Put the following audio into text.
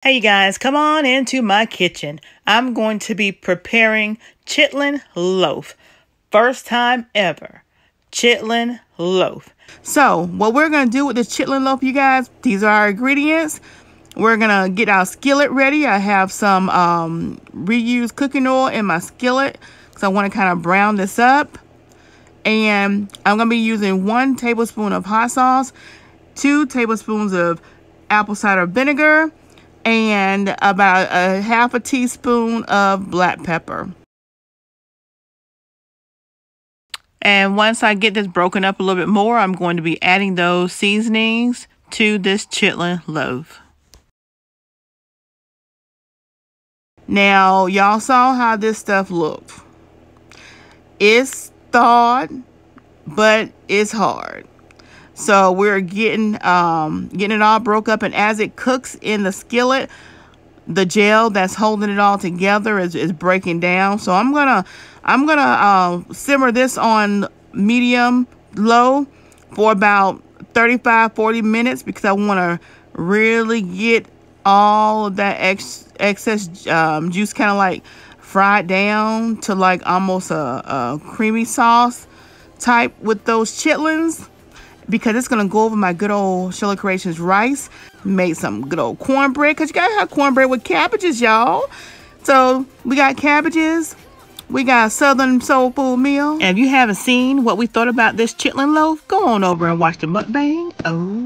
Hey you guys, come on into my kitchen. I'm going to be preparing chitlin loaf. First time ever. Chitlin loaf. So what we're going to do with this chitlin loaf, you guys, these are our ingredients. We're going to get our skillet ready. I have some reused cooking oil in my skillet because I want to kind of brown this up. And I'm going to be using 1 tablespoon of hot sauce, 2 tablespoons of apple cider vinegar, and about a half a teaspoon of black pepper. And once I get this broken up a little bit more, I'm going to be adding those seasonings to this chitlin loaf. Now, y'all saw how this stuff looked. It's thawed, but it's hard. So we're getting it all broke up, and as it cooks in the skillet, the gel that's holding it all together is breaking down. So I'm gonna simmer this on medium low for about 35-40 minutes because I want to really get all of that excess juice kind of like fried down to like almost a creamy sauce type with those chitlins. Because it's going to go over my good old Sheila Creations rice. Made some good old cornbread. Because you got to have cornbread with cabbages, y'all. So, we got cabbages. We got a Southern soul food meal. And if you haven't seen what we thought about this chitlin loaf, go on over and watch the mukbang. Oh,